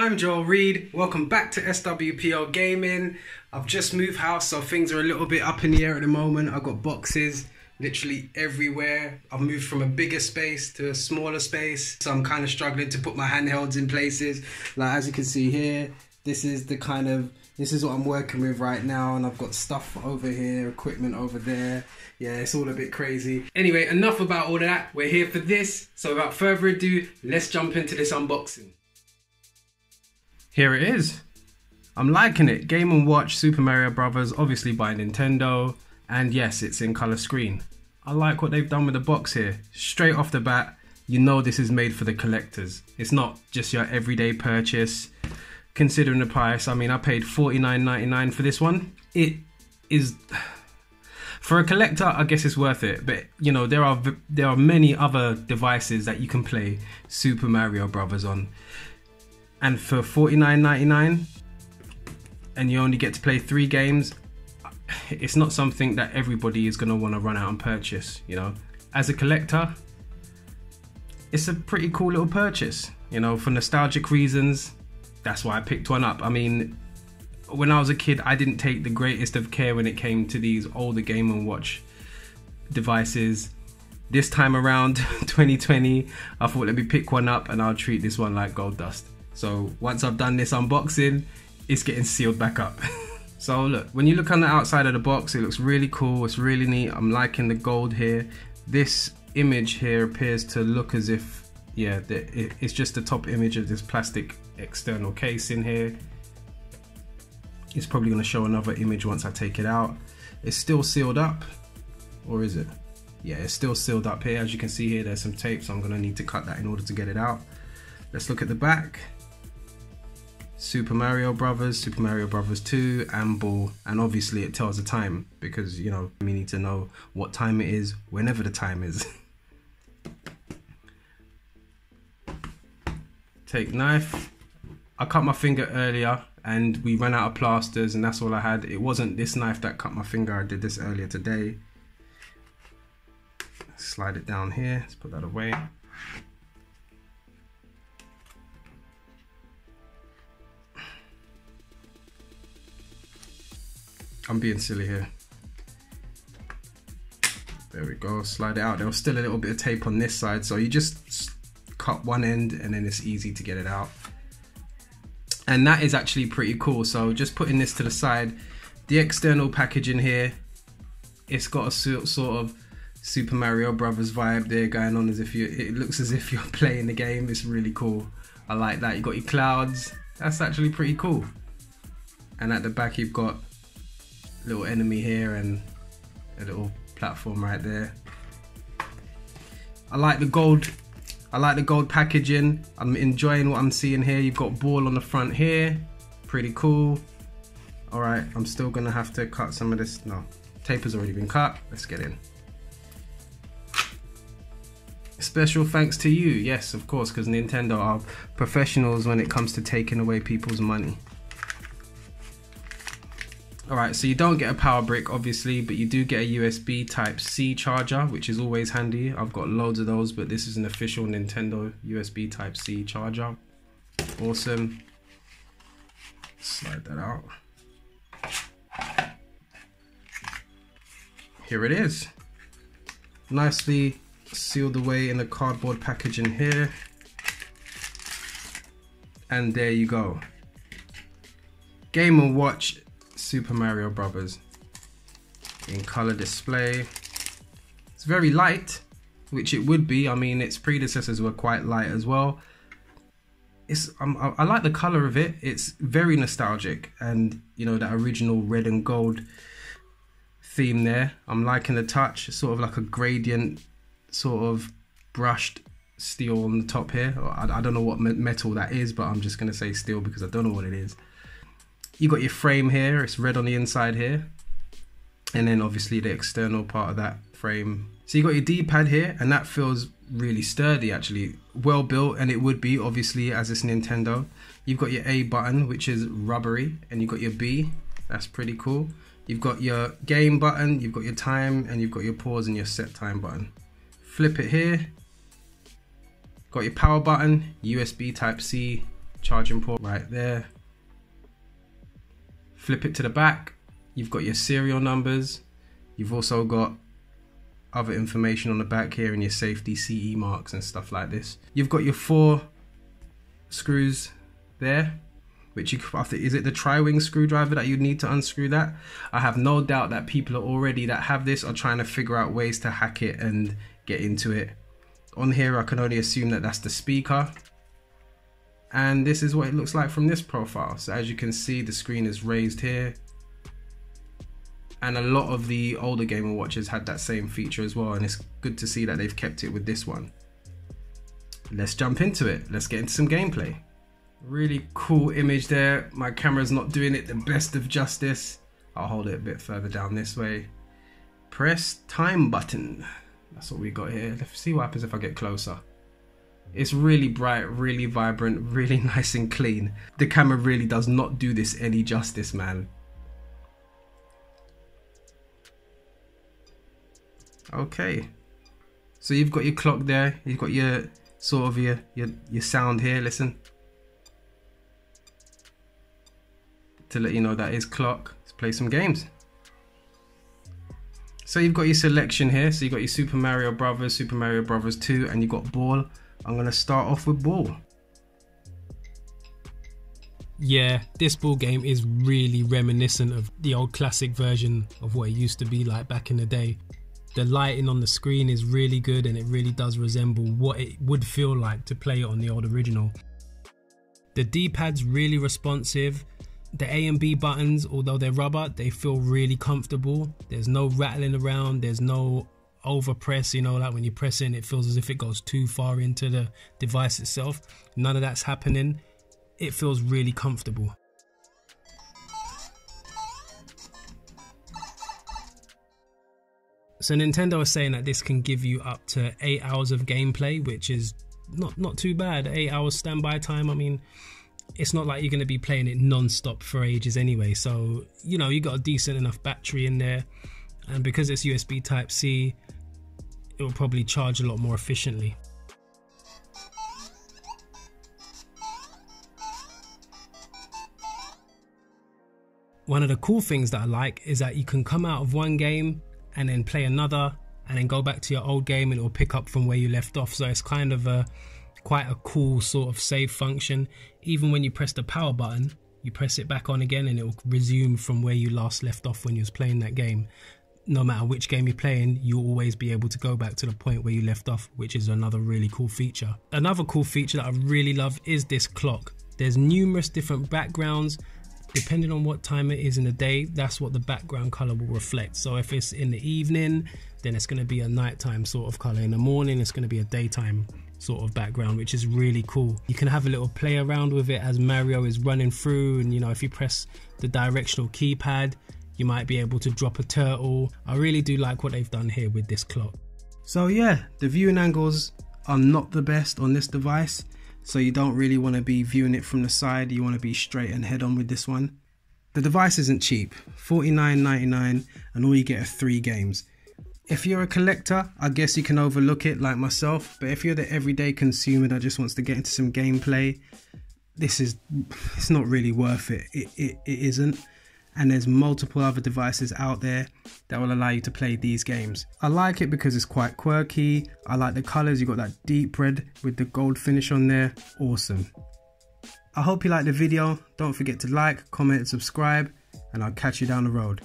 I'm Joel Reed, welcome back to SWPL Gaming. I've just moved house, so things are a little bit up in the air at the moment. I've got boxes literally everywhere. I've moved from a bigger space to a smaller space, so I'm kind of struggling to put my handhelds in places. Like as you can see here, this is what I'm working with right now, and I've got stuff over here, equipment over there. Yeah, it's all a bit crazy. Anyway, enough about all of that. We're here for this, so without further ado, let's jump into this unboxing. Here it is. I'm liking it. Game & Watch Super Mario Bros. Obviously by Nintendo. And yes, it's in color screen. I like what they've done with the box here. Straight off the bat, you know this is made for the collectors. It's not just your everyday purchase. Considering the price, I mean, I paid $49.99 for this one. It is... For a collector, I guess it's worth it. But, you know, there are many other devices that you can play Super Mario Bros. On. And for $49.99 and you only get to play 3 games, it's not something that everybody is going to want to run out and purchase, you know. As a collector, it's a pretty cool little purchase, you know, for nostalgic reasons. That's why I picked one up. I mean, when I was a kid, I didn't take the greatest of care when it came to these older Game & Watch devices. This time around, 2020, I thought let me pick one up and I'll treat this one like gold dust. So once I've done this unboxing, it's getting sealed back up. So look, when you look on the outside of the box, it looks really cool. It's really neat. I'm liking the gold here. This image here appears to look as if, yeah, it's just the top image of this plastic external case in here. It's probably going to show another image once I take it out. It's still sealed up, or is it? Yeah, it's still sealed up here. As you can see here, there's some tape, so I'm going to need to cut that in order to get it out. Let's look at the back. Super Mario Bros, Super Mario Bros 2, and Ball, and obviously it tells the time because, you know, we need to know what time it is whenever the time is. Take knife. I cut my finger earlier and we ran out of plasters and that's all I had. It wasn't this knife that cut my finger. I did this earlier today. Slide it down here. Let's put that away. I'm being silly here. There we go, slide it out. There was still a little bit of tape on this side, so you just cut one end and then it's easy to get it out. And that is actually pretty cool. So just putting this to the side, the external packaging here, it's got a sort of Super Mario Bros. Vibe there going on, as if it looks as if you're playing the game. It's really cool. I like that. You got your clouds. That's actually pretty cool. And at the back you've got little enemy here and a little platform right there. I like the gold. I like the gold packaging. I'm enjoying what I'm seeing here. You've got Ball on the front here. Pretty cool. All right, I'm still gonna have to cut some of this. No, tape has already been cut. Let's get in. Special thanks to you. Yes, of course, because Nintendo are professionals when it comes to taking away people's money. Alright, so you don't get a power brick obviously, but you do get a USB Type-C charger, which is always handy. I've got loads of those, but this is an official Nintendo USB Type-C charger. Awesome. Slide that out. Here it is. Nicely sealed away in the cardboard packaging here. And there you go. Game & Watch Super Mario Bros. In color display. It's very light, which it would be. I mean, its predecessors were quite light as well. I like the color of it. It's very nostalgic, and you know that original red and gold theme there. I'm liking the touch. It's sort of like a gradient, sort of brushed steel on the top here. I don't know what metal that is, but I'm just gonna say steel because I don't know what it is. You got your frame here, it's red on the inside here. And then obviously the external part of that frame. So you got your D-pad here, and that feels really sturdy actually. Well built, and it would be obviously as it's Nintendo. You've got your A button, which is rubbery, and you've got your B, that's pretty cool. You've got your game button, you've got your time, and you've got your pause and your set time button. Flip it here. Got your power button, USB Type-C, charging port right there. Flip it to the back, you've got your serial numbers. You've also got other information on the back here and your safety CE marks and stuff like this. You've got your 4 screws there, which you, is it the tri-wing screwdriver that you need to unscrew that? I have no doubt that people that have this are trying to figure out ways to hack it and get into it. On here I can only assume that that's the speaker. And this is what it looks like from this profile. So as you can see, the screen is raised here. And a lot of the older Game & Watches had that same feature as well, and it's good to see that they've kept it with this one. Let's jump into it. Let's get into some gameplay. Really cool image there. My camera's not doing it the best of justice. I'll hold it a bit further down this way. Press time button. That's what we got here. Let's see what happens if I get closer. It's really bright, really vibrant, really nice and clean. The camera really does not do this any justice, man. Okay, so you've got your clock there, you've got your sort of your sound here. Listen, to let you know that is clock. Let's play some games. So you've got your selection here. So you've got your Super Mario Brothers, Super Mario Brothers 2, and you've got Ball. I'm gonna start off with Ball. Yeah, this ball game is really reminiscent of the old classic version of what it used to be like back in the day. The lighting on the screen is really good, and it really does resemble what it would feel like to play it on the old original. The D-pad's really responsive. The A and B buttons, although they're rubber, they feel really comfortable. There's no rattling around, there's no over press, you know, like when you press in it feels as if it goes too far into the device itself. None of that's happening. It feels really comfortable. So Nintendo is saying that this can give you up to 8 hours of gameplay, which is not too bad. 8 hours standby time. I mean, it's not like you're going to be playing it non-stop for ages anyway. So, you know, you got a decent enough battery in there. And because it's USB Type-C, it will probably charge a lot more efficiently. One of the cool things that I like is that you can come out of one game and then play another and then go back to your old game and it will pick up from where you left off. So it's kind of quite a cool sort of save function. Even when you press the power button, you press it back on again and it will resume from where you last left off when you was playing that game. No matter which game you're playing, you'll always be able to go back to the point where you left off, which is another really cool feature. Another cool feature that I really love is this clock. There's numerous different backgrounds. Depending on what time it is in the day, that's what the background color will reflect. So if it's in the evening, then it's going to be a nighttime sort of color. In the morning, it's going to be a daytime sort of background, which is really cool. You can have a little play around with it as Mario is running through, and you know, if you press the directional keypad, you might be able to drop a turtle. I really do like what they've done here with this clock. So yeah, the viewing angles are not the best on this device. So you don't really want to be viewing it from the side, you want to be straight and head on with this one. The device isn't cheap, $49.99, and all you get are 3 games. If you're a collector, I guess you can overlook it like myself, but if you're the everyday consumer that just wants to get into some gameplay, it's not really worth it. It isn't. And there's multiple other devices out there that will allow you to play these games. I like it because it's quite quirky. I like the colors. You got that deep red with the gold finish on there. Awesome. I hope you liked the video. Don't forget to like, comment and subscribe, and I'll catch you down the road.